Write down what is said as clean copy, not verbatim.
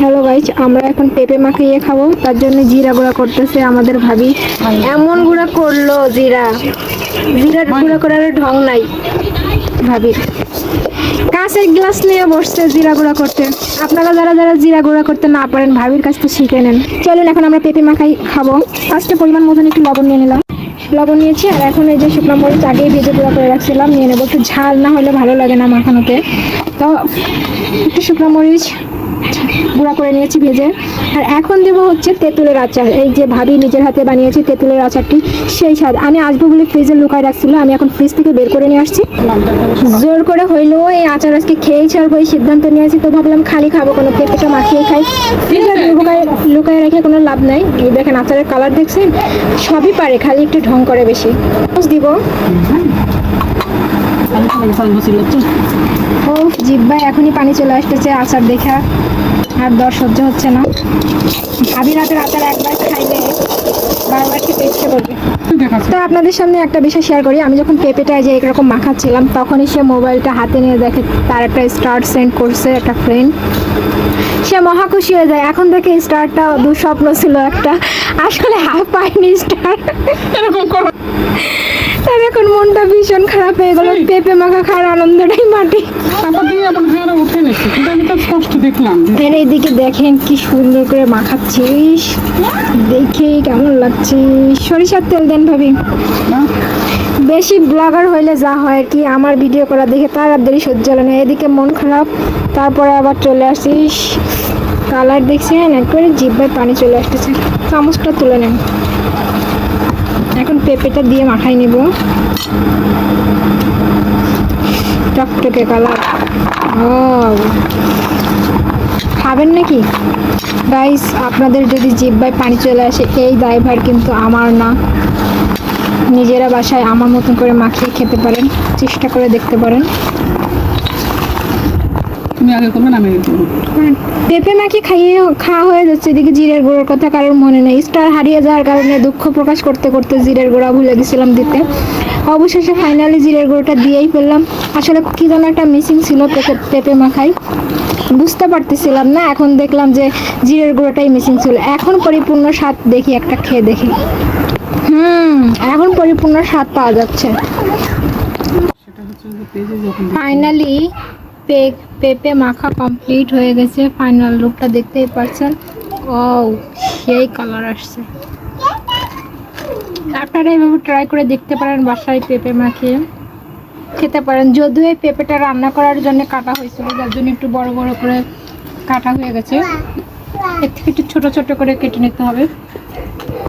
Hello guys, আমরা এখন পেঁপে মাখিয়ে খাবো। তার জন্য জিরা গুঁড়া করতেছে আমাদের ভাবি। এমন গুঁড়া করলো জিরা গুঁড়া করার ঢং নাই ভাবির। কাঁচের গ্লাস নিয়ে বসছে জিরা গুঁড়া করতে। আপনারা যারা যারা জিরা গুঁড়া করতে না পারেন ভাবির কাছ থেকে শিখে নেন। চলুন এখন আমরা পেঁপে মাখাই খাবো। ফার্স্টে পরিমাণ মতন একটু লবণ নিয়ে নিলাম, লবণ নিয়েছি। আর এখন এই যে শুকনো মরিচ আগেই ভেজে গুঁড়া করে রাখছিলাম, নিয়ে নেবো। একটু ঝাল না হলে ভালো লাগে না মাখানোতে, তো একটু শুকনো মরিচ গুঁড়া করে নিয়েছি ভেজে। আর এখন দেবো হচ্ছে তেঁতুলের আচার। এই যে ভাবি নিজের হাতে বানিয়েছি তেঁতুলের আচারটি, সেই স্বাদ। আমি আসবো বলে ফ্রিজে লুকায় রাখছিল, আমি এখন ফ্রিজ থেকে বের করে নিয়ে আসছি। জোর করে হইলেও এই আচার আজকে খেয়েই ছাড়বো এই সিদ্ধান্ত নিয়েছি। তো ভাবলাম খালি খাবো, কোনো পেঁপেটা মাখিয়ে খাই। ফ্রিজে লুকায় রেখে কোনো লাভ নাই। এই দেখেন আচারের কালার দেখছেন, সবই পারে, খালি একটু ঢং করে বেশি। দিব ও জিব্বাই এখনই পানি চলে আসতেছে আচার দেখা, আর দর সহ্য হচ্ছে না। ভাবির হাতের আচার একবার খাইলে বারবার খেতে ইচ্ছে করবে। তো আপনাদের সামনে একটা বিষয় শেয়ার করি। আমি যখন পেঁপেটা যে এরকম মাখাচ্ছিলাম, তখনই সে মোবাইলটা হাতে নিয়ে দেখে তার একটা স্টার সেন্ড করছে একটা ফ্রেন্ড। সে মহা খুশি হয়ে যায়। এখন থেকে স্টারটা দুঃস্বপ্ন ছিল একটা, আসলে পাইনি স্টার। এরকম করো। তার এখন মনটা ভীষণ খারাপ হয়ে গেল। পেঁপে মাখা খাওয়ার আনন্দটাই মাটি। এইদিকে দেখেন কি সুন্দর করে মাখাচ্ছিস, দেখে কেমন লাগছে। সরিষার তেল দেন ভাবি। বেশি ব্লগার হইলে যা হয় আর কি, আমার ভিডিও করা দেখে তার আর দেরি সহ্য হলো না। এদিকে মন খারাপ, তারপরে আবার চলে আসিস। কালার দেখছেন, একবারে জিভ্বায় পানি চলে আসতেছে। চামচটা তুলে নেন। এখন পেঁপেটা দিয়ে মাখাই নেব। টকটকে কালার। ও খাবেন নাকি গাইস? আপনাদের যদি জিহ্বায় পানি চলে আসে, এই দায়ভার কিন্তু আমার না। নিজেরা বাসায় আমার মতন করে মাখিয়ে খেতে পারেন, চেষ্টা করে দেখতে পারেন। পেঁপে মাখিয়ে খাওয়া হয়ে যাচ্ছে, এদিকে জিরের গুঁড়োর কথা কারোর মনে নেই। স্টার হারিয়ে যাওয়ার কারণে দুঃখ প্রকাশ করতে করতে জিরের গুঁড়া ভুলে গেছিলাম দিতে। অবশেষে ফাইনালি জিরের গুঁড়োটা দিয়েই ফেললাম। আসলে কি যেন একটা মিসিং ছিল পেঁপে মাখাই, বুঝতে পারতেছিলাম না। এখন দেখলাম যে জিরের গুঁড়োটাই মিসিং ছিল। এখন পরিপূর্ণ স্বাদ দেখি, একটা খেয়ে দেখি। এখন পরিপূর্ণ স্বাদ পাওয়া যাচ্ছে। ফাইনালি পেঁপে মাখা কমপ্লিট হয়ে গেছে। ফাইনাল লুকটা দেখতেই পাচ্ছেন। ও সেই কালার আসছে। আপনারা এইভাবে ট্রাই করে দেখতে পারেন, বাসায় পেঁপে মাখিয়ে খেতে পারেন। যদিও এই পেঁপেটা রান্না করার জন্য কাটা হয়েছিল, যার জন্য একটু বড় বড় করে কাটা হয়ে গেছে। এর থেকে একটু ছোট ছোট করে কেটে নিতে হবে।